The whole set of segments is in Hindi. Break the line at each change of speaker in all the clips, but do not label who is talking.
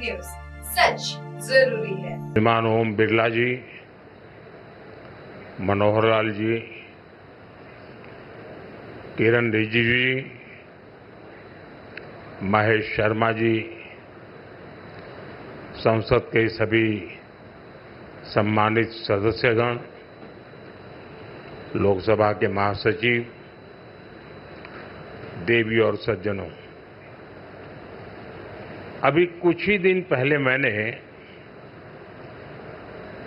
न्यूज, सच जरूरी है।
श्रीमान ओम बिरला जी, मनोहर लाल जी, किरण रिजिजू जी, महेश शर्मा जी, संसद के सभी सम्मानित सदस्यगण, लोकसभा के महासचिव, देवी और सज्जनों, अभी कुछ ही दिन पहले मैंने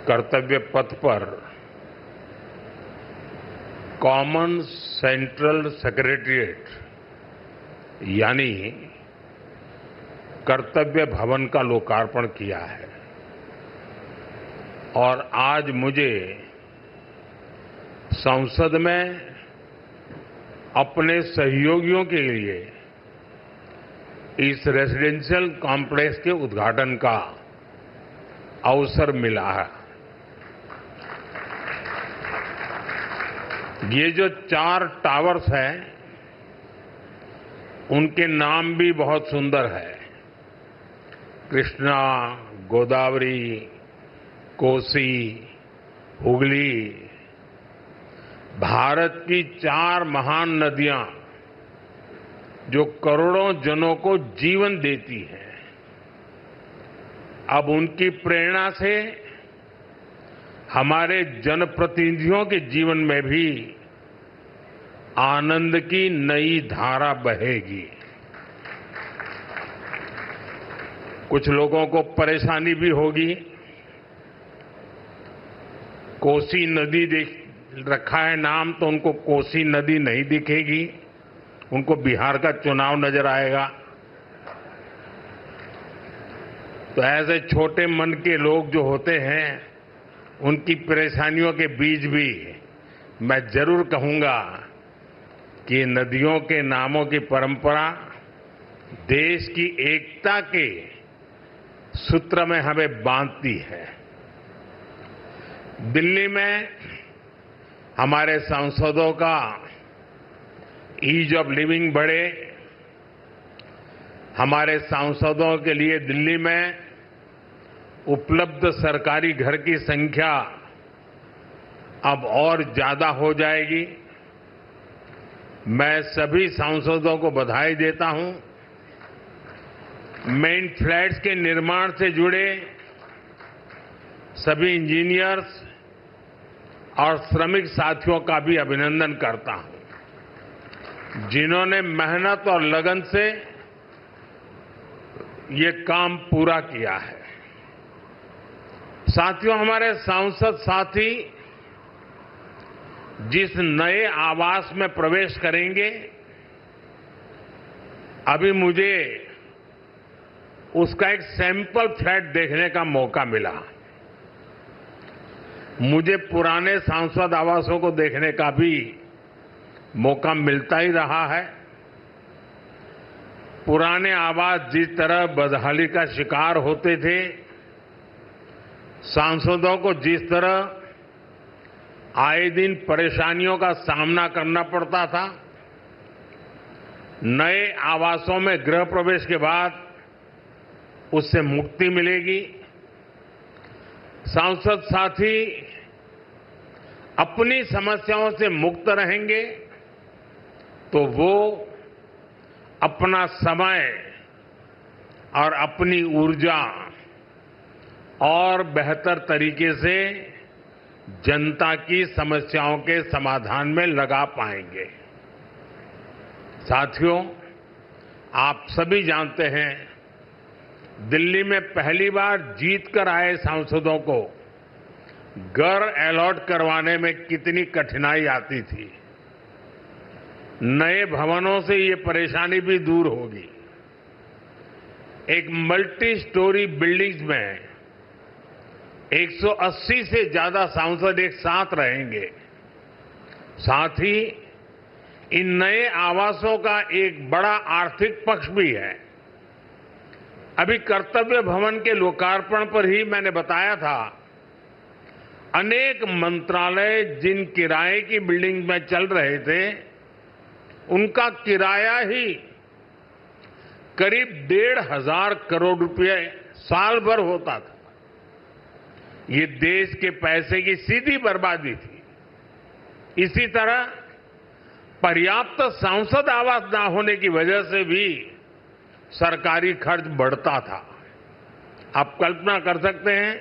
कर्तव्य पथ पर कॉमन सेंट्रल सेक्रेटेरिएट यानी कर्तव्य भवन का लोकार्पण किया है और आज मुझे संसद में अपने सहयोगियों के लिए इस रेजिडेंशियल कॉम्प्लेक्स के उद्घाटन का अवसर मिला है। ये जो 4 टावर्स हैं, उनके नाम भी बहुत सुंदर है। कृष्णा, गोदावरी, कोसी, हुगली, भारत की 4 महान नदियां जो करोड़ों जनों को जीवन देती हैं, अब उनकी प्रेरणा से हमारे जनप्रतिनिधियों के जीवन में भी आनंद की नई धारा बहेगी। कुछ लोगों को परेशानी भी होगी। कोसी नदी देख रखा है नाम, तो उनको कोसी नदी नहीं दिखेगी, उनको बिहार का चुनाव नजर आएगा। तो ऐसे छोटे मन के लोग जो होते हैं, उनकी परेशानियों के बीच भी मैं जरूर कहूंगा कि नदियों के नामों की परंपरा देश की एकता के सूत्र में हमें बांधती है। दिल्ली में हमारे सांसदों का ईज ऑफ लिविंग बढ़े, हमारे सांसदों के लिए दिल्ली में उपलब्ध सरकारी घर की संख्या अब और ज्यादा हो जाएगी। मैं सभी सांसदों को बधाई देता हूं। मेन फ्लैट्स के निर्माण से जुड़े सभी इंजीनियर्स और श्रमिक साथियों का भी अभिनंदन करता हूं, जिन्होंने मेहनत और लगन से ये काम पूरा किया है। साथियों, हमारे सांसद साथी जिस नए आवास में प्रवेश करेंगे, अभी मुझे उसका एक सैंपल फ्लैट देखने का मौका मिला। मुझे पुराने सांसद आवासों को देखने का भी मौका मिलता ही रहा है। पुराने आवास जिस तरह बदहाली का शिकार होते थे, सांसदों को जिस तरह आए दिन परेशानियों का सामना करना पड़ता था, नए आवासों में गृह प्रवेश के बाद उससे मुक्ति मिलेगी। सांसद साथी अपनी समस्याओं से मुक्त रहेंगे तो वो अपना समय और अपनी ऊर्जा और बेहतर तरीके से जनता की समस्याओं के समाधान में लगा पाएंगे। साथियों, आप सभी जानते हैं, दिल्ली में पहली बार जीत कर आए सांसदों को घर अलॉट करवाने में कितनी कठिनाई आती थी। नए भवनों से ये परेशानी भी दूर होगी। एक मल्टी स्टोरी बिल्डिंग्स में 180 से ज्यादा सांसद एक साथ रहेंगे। साथ ही इन नए आवासों का एक बड़ा आर्थिक पक्ष भी है। अभी कर्तव्य भवन के लोकार्पण पर ही मैंने बताया था, अनेक मंत्रालय जिन किराए की बिल्डिंग में चल रहे थे, उनका किराया ही करीब 1,500 करोड़ रुपए साल भर होता था। ये देश के पैसे की सीधी बर्बादी थी। इसी तरह पर्याप्त सांसद आवास ना होने की वजह से भी सरकारी खर्च बढ़ता था। आप कल्पना कर सकते हैं,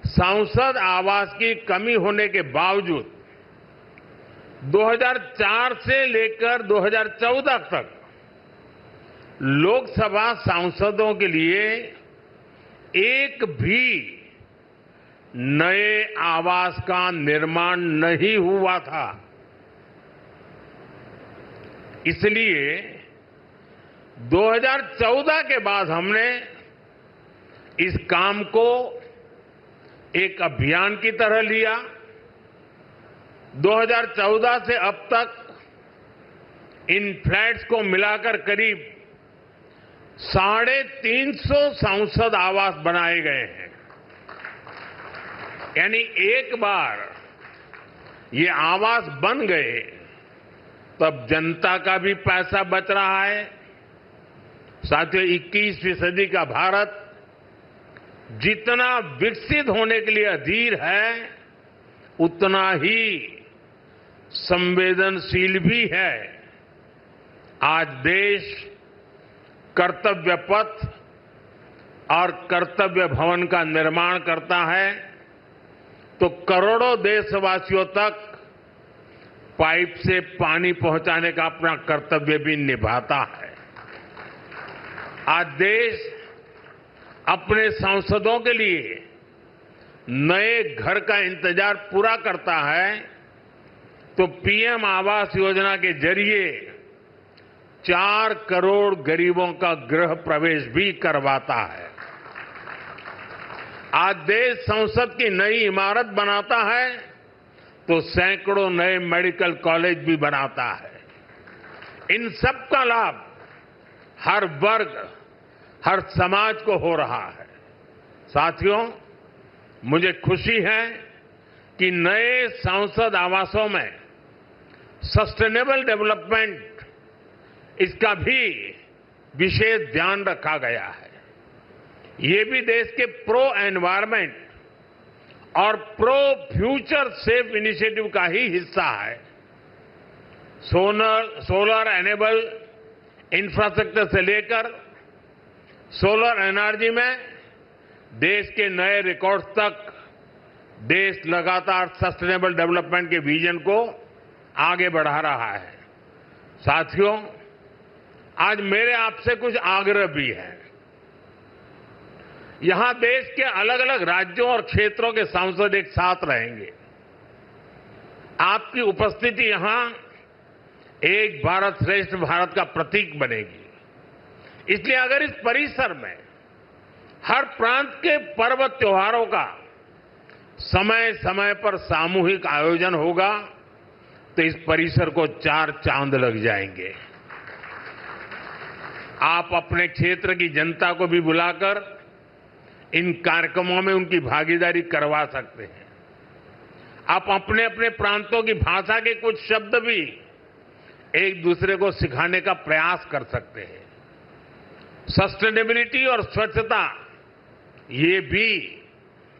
सांसद आवास की कमी होने के बावजूद 2004 से लेकर 2014 तक लोकसभा सांसदों के लिए एक भी नए आवास का निर्माण नहीं हुआ था। इसलिए 2014 के बाद हमने इस काम को एक अभियान की तरह लिया। 2014 से अब तक इन फ्लैट्स को मिलाकर करीब 350 सांसद आवास बनाए गए हैं। यानी एक बार ये आवास बन गए तब जनता का भी पैसा बच रहा है। साथियों, 21वीं सदी का भारत जितना विकसित होने के लिए अधीर है, उतना ही संवेदनशील भी है। आज देश कर्तव्य पथ और कर्तव्य भवन का निर्माण करता है तो करोड़ों देशवासियों तक पाइप से पानी पहुंचाने का अपना कर्तव्य भी निभाता है। आज देश अपने सांसदों के लिए नए घर का इंतजार पूरा करता है तो पीएम आवास योजना के जरिए 4 करोड़ गरीबों का गृह प्रवेश भी करवाता है। आज देश संसद की नई इमारत बनाता है तो सैकड़ों नए मेडिकल कॉलेज भी बनाता है। इन सब का लाभ हर वर्ग, हर समाज को हो रहा है। साथियों, मुझे खुशी है कि नए सांसद आवासों में सस्टेनेबल डेवलपमेंट, इसका भी विशेष ध्यान रखा गया है। ये भी देश के प्रो एनवायरमेंट और प्रो फ्यूचर सेफ इनिशिएटिव का ही हिस्सा है। सोलर एनेबल इंफ्रास्ट्रक्चर से लेकर सोलर एनर्जी में देश के नए रिकॉर्ड्स तक देश लगातार सस्टेनेबल डेवलपमेंट के विजन को आगे बढ़ा रहा है। साथियों, आज मेरे आपसे कुछ आग्रह भी हैं। यहां देश के अलग अलग राज्यों और क्षेत्रों के सांसद एक साथ रहेंगे। आपकी उपस्थिति यहां एक भारत श्रेष्ठ भारत का प्रतीक बनेगी। इसलिए अगर इस परिसर में हर प्रांत के पर्व त्योहारों का समय समय पर सामूहिक आयोजन होगा तो इस परिसर को 4 चांद लग जाएंगे। आप अपने क्षेत्र की जनता को भी बुलाकर इन कार्यक्रमों में उनकी भागीदारी करवा सकते हैं। आप अपने अपने प्रांतों की भाषा के कुछ शब्द भी एक दूसरे को सिखाने का प्रयास कर सकते हैं। सस्टेनेबिलिटी और स्वच्छता, ये भी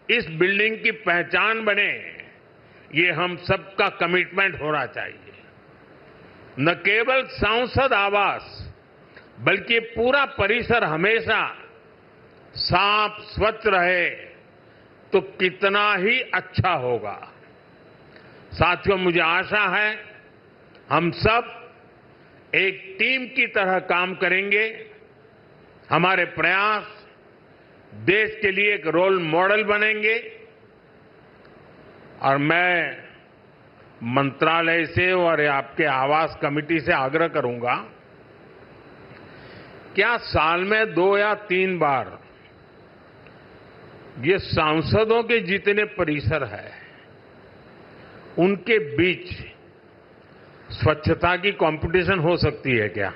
इस बिल्डिंग की पहचान बने, ये हम सबका कमिटमेंट होना चाहिए। न केवल सांसद आवास बल्कि पूरा परिसर हमेशा साफ स्वच्छ रहे तो कितना ही अच्छा होगा। साथियों, मुझे आशा है हम सब एक टीम की तरह काम करेंगे। हमारे प्रयास देश के लिए एक रोल मॉडल बनेंगे और मैं मंत्रालय से और आपके आवास कमेटी से आग्रह करूंगा, क्या साल में 2 या 3 बार ये सांसदों के जितने परिसर है उनके बीच स्वच्छता की कंपटीशन हो सकती है क्या?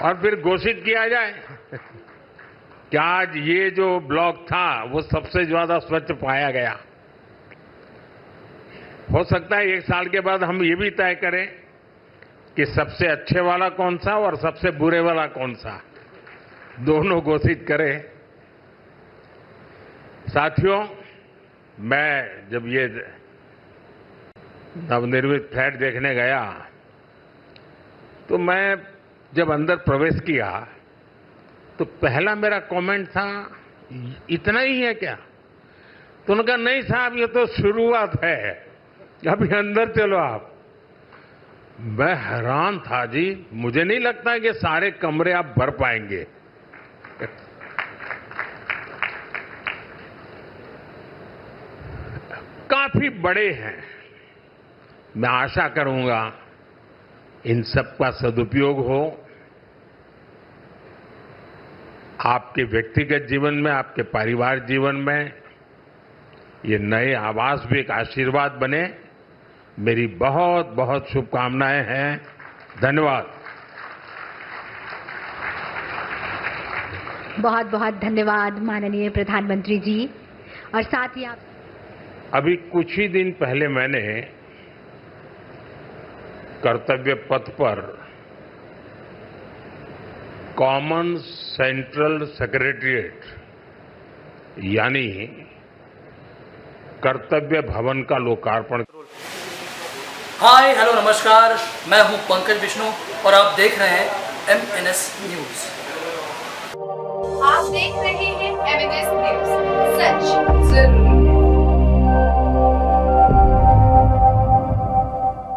और फिर घोषित किया जाए कि आज ये जो ब्लॉक था वो सबसे ज्यादा स्वच्छ पाया गया। हो सकता है 1 साल के बाद हम ये भी तय करें कि सबसे अच्छे वाला कौन सा और सबसे बुरे वाला कौन सा। दोनों घोषित करें। साथियों, मैं जब ये नवनिर्मित फ्लैट देखने गया तो मैं जब अंदर प्रवेश किया तो पहला मेरा कमेंट था, इतना ही है क्या? तो उन्होंने कहा, नहीं साहब, ये तो शुरुआत है, अभी अंदर चलो आप। मैं हैरान था जी, मुझे नहीं लगता कि सारे कमरे आप भर पाएंगे। काफी बड़े हैं। मैं आशा करूंगा इन सबका सदुपयोग हो। आपके व्यक्तिगत जीवन में, आपके परिवार जीवन में ये नए आवास भी एक आशीर्वाद बने। मेरी बहुत बहुत शुभकामनाएं हैं। धन्यवाद।
बहुत बहुत धन्यवाद माननीय प्रधानमंत्री जी। और साथ ही आप
अभी कुछ ही दिन पहले मैंने कर्तव्य पथ पर कॉमन सेंट्रल सेक्रेटेरिएट यानी कर्तव्य भवन का लोकार्पण।
हाय हेलो नमस्कार, मैं हूं पंकज विष्णु और आप देख रहे हैं MNS न्यूज।
आप देख रहे हैं MNS न्यूज, सच जरूरी।